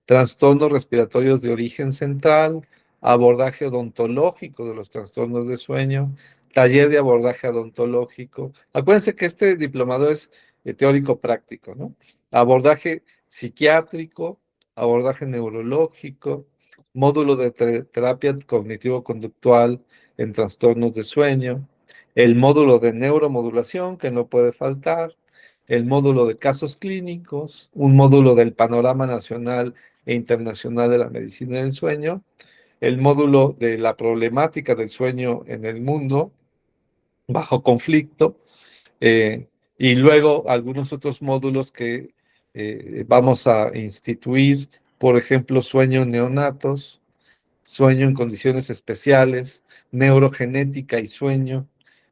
trastornos respiratorios de origen central, abordaje odontológico de los trastornos de sueño, taller de abordaje odontológico. Acuérdense que este diplomado es teórico-práctico, ¿no? Abordaje psiquiátrico, abordaje neurológico, módulo de terapia cognitivo-conductual en trastornos de sueño, el módulo de neuromodulación, que no puede faltar, el módulo de casos clínicos, un módulo del panorama nacional e internacional de la medicina del sueño, el módulo de la problemática del sueño en el mundo bajo conflicto, y luego algunos otros módulos que vamos a instituir, por ejemplo, sueño en neonatos, sueño en condiciones especiales, neurogenética y sueño,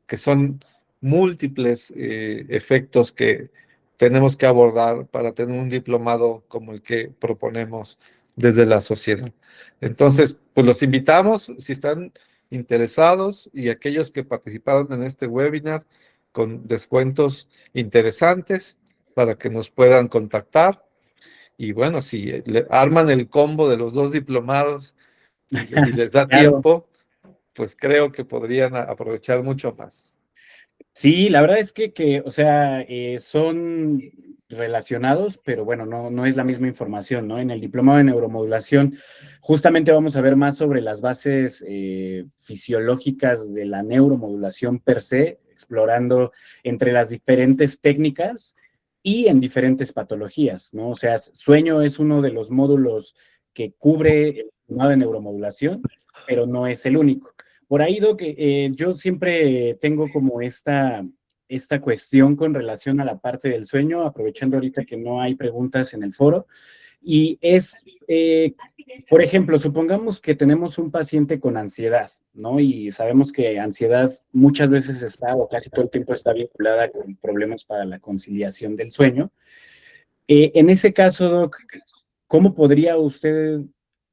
que son múltiples efectos que tenemos que abordar para tener un diplomado como el que proponemos desde la sociedad. Entonces, pues los invitamos, si están interesados, y aquellos que participaron en este webinar con descuentos interesantes para que nos puedan contactar. Y bueno, si arman el combo de los dos diplomados y les da Claro. tiempo, pues creo que podrían aprovechar mucho más. Sí, la verdad es que o sea, son relacionados, pero bueno, no es la misma información, ¿no? En el diplomado de neuromodulación, justamente vamos a ver más sobre las bases fisiológicas de la neuromodulación per se, explorando entre las diferentes técnicas y en diferentes patologías, ¿no? O sea, sueño es uno de los módulos que cubre el diplomado de neuromodulación, pero no es el único. Por ahí, Doc, yo siempre tengo como esta cuestión con relación a la parte del sueño, aprovechando ahorita que no hay preguntas en el foro, y es, por ejemplo, supongamos que tenemos un paciente con ansiedad, ¿no? Y sabemos que ansiedad muchas veces está, o casi todo el tiempo está vinculada con problemas para la conciliación del sueño. En ese caso, Doc, ¿cómo podría usted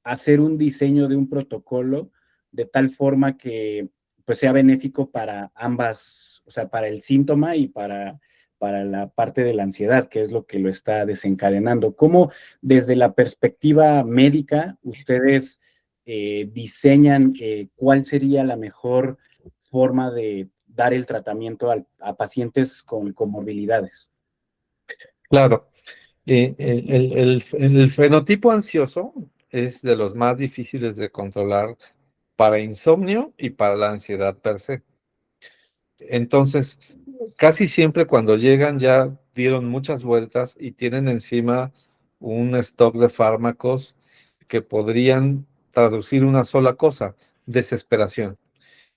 hacer un diseño de un protocolo de tal forma que pues sea benéfico para ambas, o sea, para el síntoma y para la parte de la ansiedad, que es lo que lo está desencadenando? ¿Cómo desde la perspectiva médica ustedes diseñan cuál sería la mejor forma de dar el tratamiento a pacientes con comorbilidades. Claro. El fenotipo ansioso es de los más difíciles de controlar para insomnio y para la ansiedad per se. Entonces, casi siempre cuando llegan ya dieron muchas vueltas y tienen encima un stock de fármacos que podrían traducir una sola cosa: desesperación.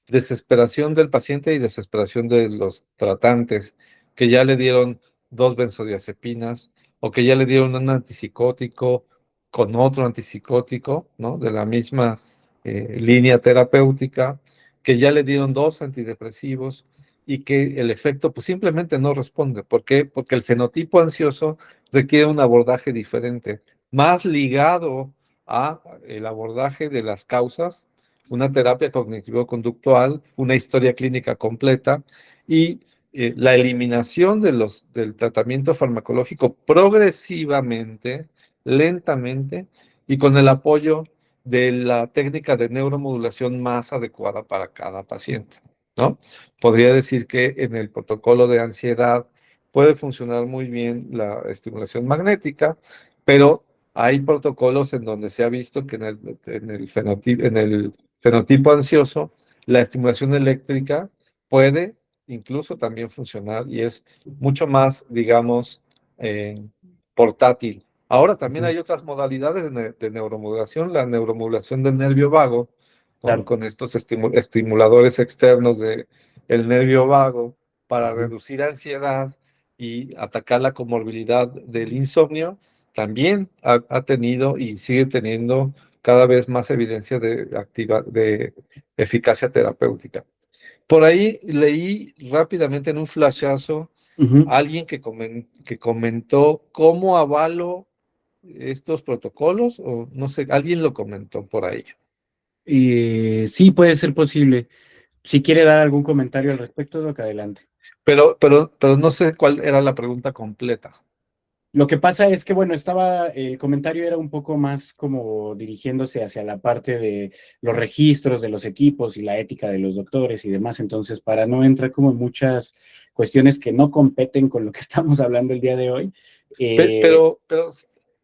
Desesperación del paciente y desesperación de los tratantes, que ya le dieron 2 benzodiazepinas o que ya le dieron un antipsicótico con otro antipsicótico, ¿no? De la misma línea terapéutica, que ya le dieron 2 antidepresivos y que el efecto pues simplemente no responde. ¿Por qué? Porque el fenotipo ansioso requiere un abordaje diferente, más ligado a el abordaje de las causas, una terapia cognitivo-conductual, una historia clínica completa y la eliminación del tratamiento farmacológico progresivamente, lentamente y con el apoyo de la técnica de neuromodulación más adecuada para cada paciente, ¿no? Podría decir que en el protocolo de ansiedad puede funcionar muy bien la estimulación magnética, pero hay protocolos en donde se ha visto que en el fenotipo ansioso, la estimulación eléctrica puede incluso también funcionar y es mucho más, digamos, portátil. Ahora también hay otras modalidades de neuromodulación, la neuromodulación del nervio vago, Claro. con estos estimuladores externos del nervio vago para reducir ansiedad y atacar la comorbilidad del insomnio, también ha tenido y sigue teniendo cada vez más evidencia de eficacia terapéutica. Por ahí leí rápidamente en un flashazo alguien que comentó cómo avalo estos protocolos, o no sé, alguien lo comentó por ahí. Sí, puede ser posible. Si quiere dar algún comentario al respecto, Doc, adelante. Pero no sé cuál era la pregunta completa. Lo que pasa es que, bueno, el comentario era un poco más como dirigiéndose hacia la parte de los registros de los equipos y la ética de los doctores y demás. Entonces, para no entrar como en muchas cuestiones que no competen con lo que estamos hablando el día de hoy.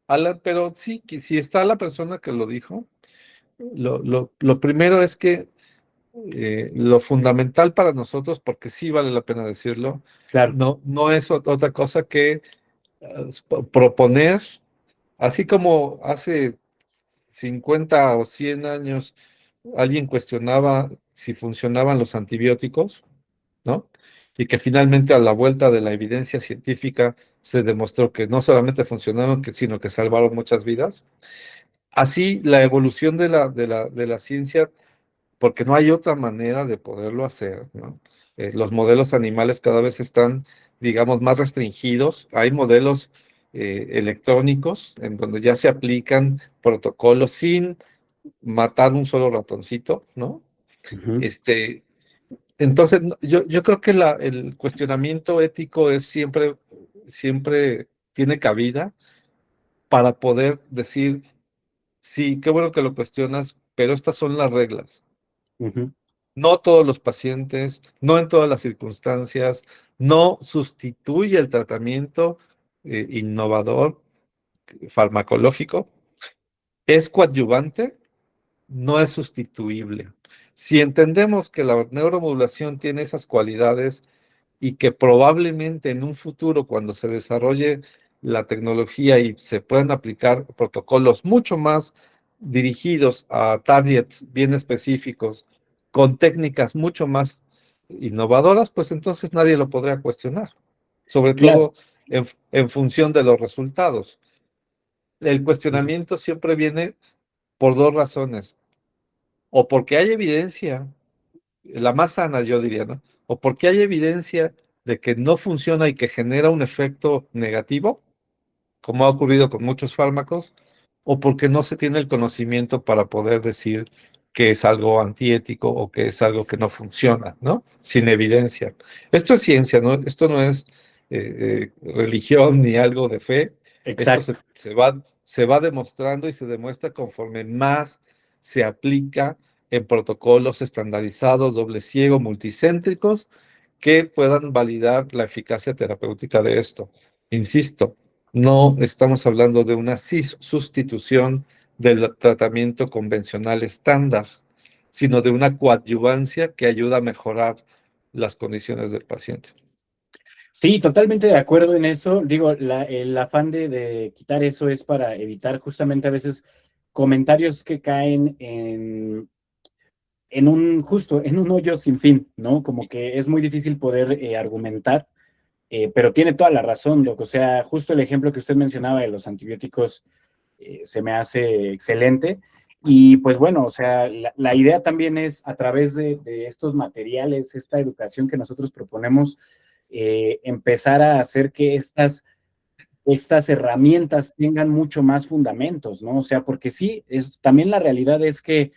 Alan, pero sí, que si está la persona que lo dijo, lo primero es que lo fundamental para nosotros, porque sí vale la pena decirlo, Claro. no es otra cosa que proponer, así como hace 50 o 100 años alguien cuestionaba si funcionaban los antibióticos, ¿no? Y que finalmente a la vuelta de la evidencia científica se demostró que no solamente funcionaron, sino que salvaron muchas vidas. Así la evolución de la ciencia, porque no hay otra manera de poderlo hacer, ¿no? Los modelos animales cada vez están, digamos, más restringidos. Hay modelos electrónicos en donde ya se aplican protocolos sin matar un solo ratoncito, ¿no? Entonces, yo creo que el cuestionamiento ético es siempre tiene cabida para poder decir, sí, qué bueno que lo cuestionas, pero estas son las reglas. No todos los pacientes, no en todas las circunstancias, no sustituye el tratamiento innovador farmacológico, es coadyuvante, no es sustituible. Si entendemos que la neuromodulación tiene esas cualidades y que probablemente en un futuro, cuando se desarrolle la tecnología y se puedan aplicar protocolos mucho más dirigidos a targets bien específicos, con técnicas mucho más innovadoras, pues entonces nadie lo podrá cuestionar, sobre Claro. todo en función de los resultados. El cuestionamiento siempre viene por dos razones: o porque hay evidencia, la más sana yo diría, ¿no? O porque hay evidencia de que no funciona y que genera un efecto negativo, como ha ocurrido con muchos fármacos, o porque no se tiene el conocimiento para poder decir que es algo antiético o que es algo que no funciona, ¿no? Sin evidencia. Esto es ciencia, ¿no? Esto no es religión ni algo de fe. Esto Exacto. se va demostrando y se demuestra conforme más se aplica en protocolos estandarizados, doble ciego, multicéntricos, que puedan validar la eficacia terapéutica de esto. Insisto, no estamos hablando de una sustitución del tratamiento convencional estándar, sino de una coadyuvancia que ayuda a mejorar las condiciones del paciente. Sí, totalmente de acuerdo en eso. Digo, el afán de quitar eso es para evitar justamente a veces comentarios que caen en un hoyo sin fin, ¿no? Como que es muy difícil poder argumentar, pero tiene toda la razón, Doc. O sea, justo el ejemplo que usted mencionaba de los antibióticos se me hace excelente. Y pues bueno, o sea, la idea también es a través de estos materiales, esta educación que nosotros proponemos, empezar a hacer que estas herramientas tengan mucho más fundamentos, ¿no? O sea, porque sí, también la realidad es que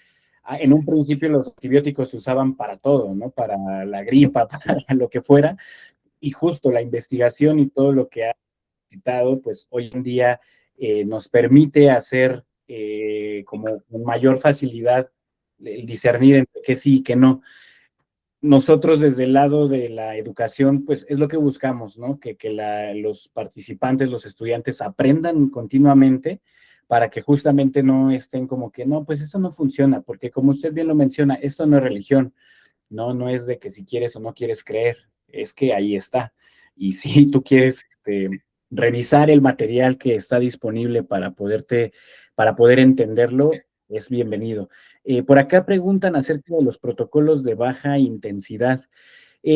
en un principio los antibióticos se usaban para todo, ¿no? Para la gripa, para lo que fuera, y justo la investigación y todo lo que ha citado, pues hoy en día nos permite hacer como con mayor facilidad el discernir entre qué sí y qué no. Nosotros desde el lado de la educación, pues es lo que buscamos, ¿no? Que los participantes, los estudiantes aprendan continuamente para que justamente no estén como que, no, pues eso no funciona, porque como usted bien lo menciona, esto no es religión, no es de que si quieres o no quieres creer, es que ahí está. Y si tú quieres revisar el material que está disponible para poder entenderlo, es bienvenido. Por acá preguntan acerca de los protocolos de baja intensidad.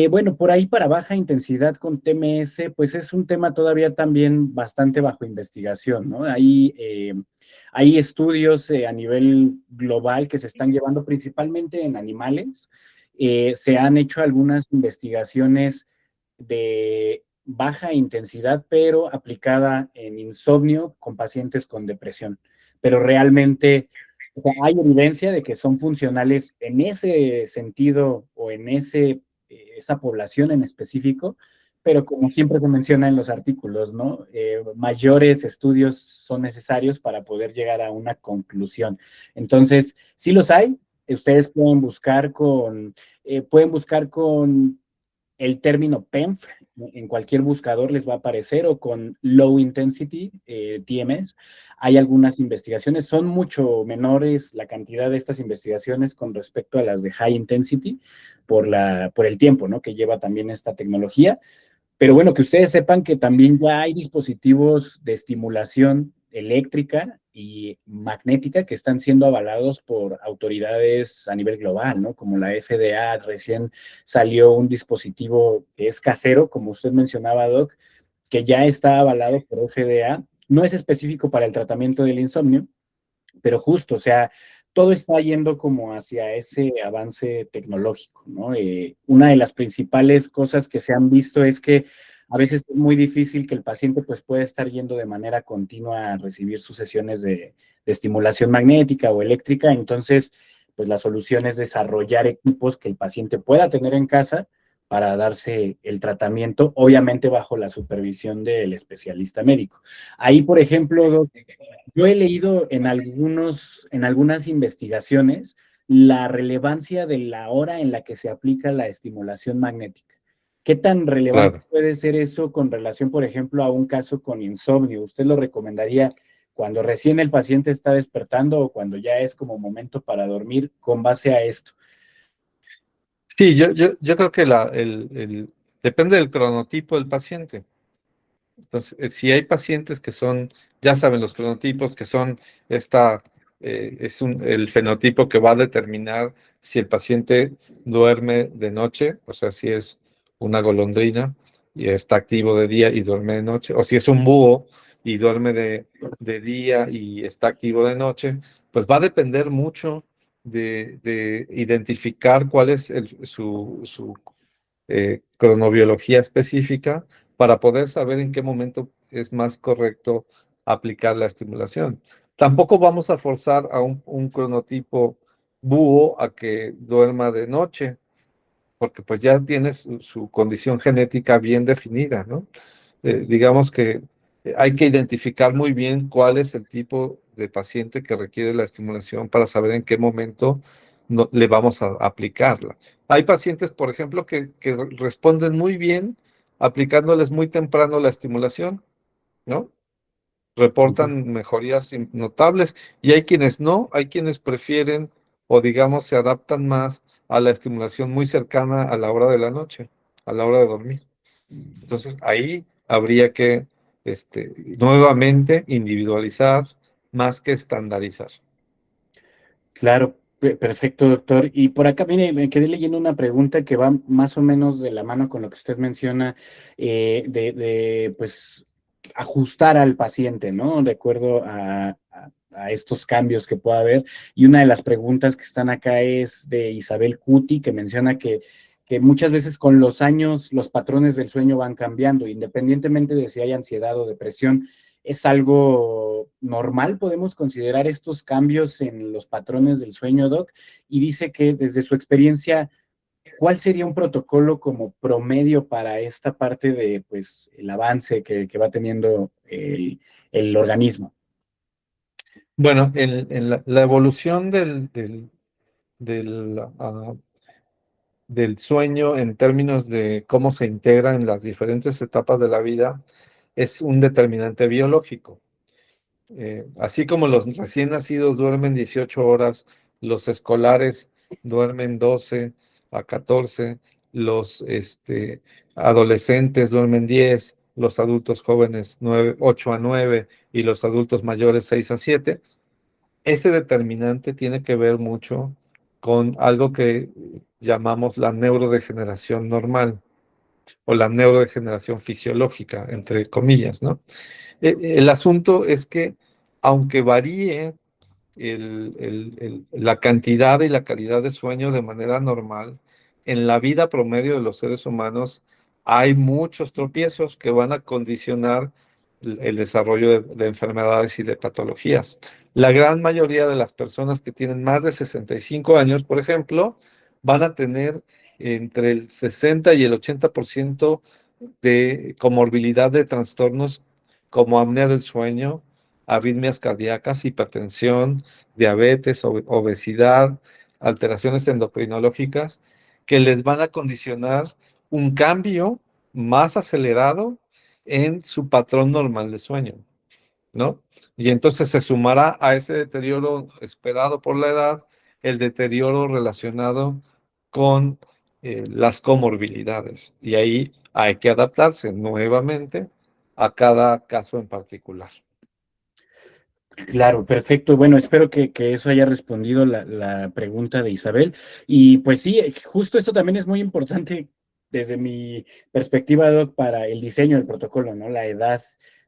Bueno, por ahí para baja intensidad con TMS, pues es un tema todavía también bastante bajo investigación, ¿no? Hay estudios a nivel global que se están llevando principalmente en animales. Se han hecho algunas investigaciones de baja intensidad, pero aplicada en insomnio con pacientes con depresión. Pero realmente o sea, hay evidencia de que son funcionales en ese sentido o en esa población en específico, pero como siempre se menciona en los artículos, ¿no? Mayores estudios son necesarios para poder llegar a una conclusión. Entonces, sí los hay. Ustedes pueden buscar con el término PEMF, en cualquier buscador les va a aparecer, o con Low Intensity, TMS. Hay algunas investigaciones, son mucho menores la cantidad de estas investigaciones con respecto a las de High Intensity, por el tiempo, ¿no? Que lleva también esta tecnología. Pero bueno, que ustedes sepan que también ya hay dispositivos de estimulación eléctrica y magnética que están siendo avalados por autoridades a nivel global, ¿no? Como la FDA, recién salió un dispositivo que es casero, como usted mencionaba, Doc, que ya está avalado por FDA. No es específico para el tratamiento del insomnio, pero justo, o sea, todo está yendo como hacia ese avance tecnológico, ¿no? Una de las principales cosas que se han visto es que a veces es muy difícil que el paciente pues pueda estar yendo de manera continua a recibir sus sesiones de estimulación magnética o eléctrica, entonces pues la solución es desarrollar equipos que el paciente pueda tener en casa para darse el tratamiento, obviamente bajo la supervisión del especialista médico. Ahí, por ejemplo, yo he leído en algunas investigaciones la relevancia de la hora en la que se aplica la estimulación magnética. ¿Qué tan relevante Claro. puede ser eso con relación, por ejemplo, a un caso con insomnio? ¿Usted lo recomendaría cuando recién el paciente está despertando o cuando ya es como momento para dormir con base a esto? Sí, yo creo que depende del cronotipo del paciente. Entonces, si hay pacientes que son, ya saben, los cronotipos que son el fenotipo que va a determinar si el paciente duerme de noche, o sea, si es una golondrina y está activo de día y duerme de noche, o si es un búho y duerme de día y está activo de noche, pues va a depender mucho de identificar cuál es su cronobiología específica para poder saber en qué momento es más correcto aplicar la estimulación. Tampoco vamos a forzar a un cronotipo búho a que duerma de noche, porque pues ya tiene su condición genética bien definida, ¿no? Digamos que hay que identificar muy bien cuál es el tipo de paciente que requiere la estimulación para saber en qué momento le vamos a aplicarla. Hay pacientes, por ejemplo, que responden muy bien aplicándoles muy temprano la estimulación, ¿no? Reportan mejorías notables, y hay quienes no, hay quienes prefieren o digamos se adaptan más a la estimulación muy cercana a la hora de la noche, a la hora de dormir. Entonces ahí habría que nuevamente individualizar más que estandarizar. Claro, perfecto, doctor. Y por acá, mire, me quedé leyendo una pregunta que va más o menos de la mano con lo que usted menciona, pues, ajustar al paciente, ¿no? De acuerdo a estos cambios que pueda haber. Y una de las preguntas que están acá es de Isabel Cuti, que menciona que muchas veces con los años los patrones del sueño van cambiando, independientemente de si hay ansiedad o depresión. ¿Es algo normal? ¿Podemos considerar estos cambios en los patrones del sueño, Doc? Y dice que desde su experiencia, ¿cuál sería un protocolo como promedio para esta parte de, pues, el avance que va teniendo el organismo? Bueno, en la evolución del, ah, del sueño en términos de cómo se integra en las diferentes etapas de la vida es un determinante biológico. Así como los recién nacidos duermen 18 horas, los escolares duermen 12 a 14, los adolescentes duermen 10, los adultos jóvenes 8 a 9 y los adultos mayores 6 a 7. Ese determinante tiene que ver mucho con algo que llamamos la neurodegeneración normal o la neurodegeneración fisiológica, entre comillas, ¿no? El asunto es que, aunque varíe la cantidad y la calidad de sueño de manera normal, en la vida promedio de los seres humanos hay muchos tropiezos que van a condicionar el desarrollo de enfermedades y de patologías. La gran mayoría de las personas que tienen más de 65 años, por ejemplo, van a tener entre el 60 y el 80% de comorbilidad de trastornos como apnea del sueño, arritmias cardíacas, hipertensión, diabetes, obesidad, alteraciones endocrinológicas, que les van a condicionar un cambio más acelerado en su patrón normal de sueño, ¿no? Y entonces se sumará a ese deterioro esperado por la edad el deterioro relacionado con las comorbilidades. Y ahí hay que adaptarse nuevamente a cada caso en particular. Claro, perfecto. Bueno, espero que eso haya respondido la pregunta de Isabel. Y pues sí, justo eso también es muy importante desde mi perspectiva, Doc, para el diseño del protocolo, ¿no? La edad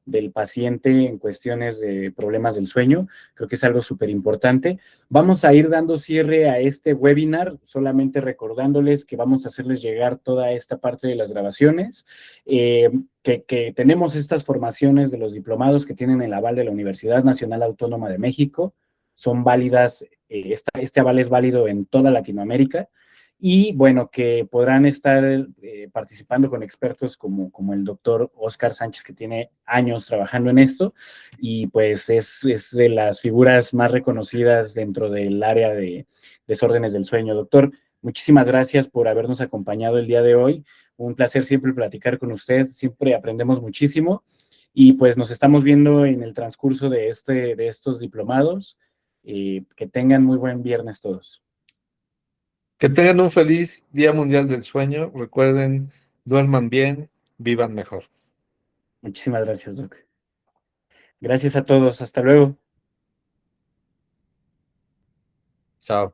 del paciente en cuestiones de problemas del sueño. Creo que es algo súper importante. Vamos a ir dando cierre a este webinar, solamente recordándoles que vamos a hacerles llegar toda esta parte de las grabaciones. Que tenemos estas formaciones de los diplomados que tienen el aval de la Universidad Nacional Autónoma de México, son válidas, este aval es válido en toda Latinoamérica, y bueno, que podrán estar participando con expertos como el doctor Óscar Sánchez, que tiene años trabajando en esto, y pues es de las figuras más reconocidas dentro del área de desórdenes del sueño. Doctor, muchísimas gracias por habernos acompañado el día de hoy. Un placer siempre platicar con usted, siempre aprendemos muchísimo y pues nos estamos viendo en el transcurso de estos diplomados. Que tengan muy buen viernes todos. Que tengan un feliz Día Mundial del Sueño. Recuerden, duerman bien, vivan mejor. Muchísimas gracias, Doc. Gracias a todos. Hasta luego. Chao.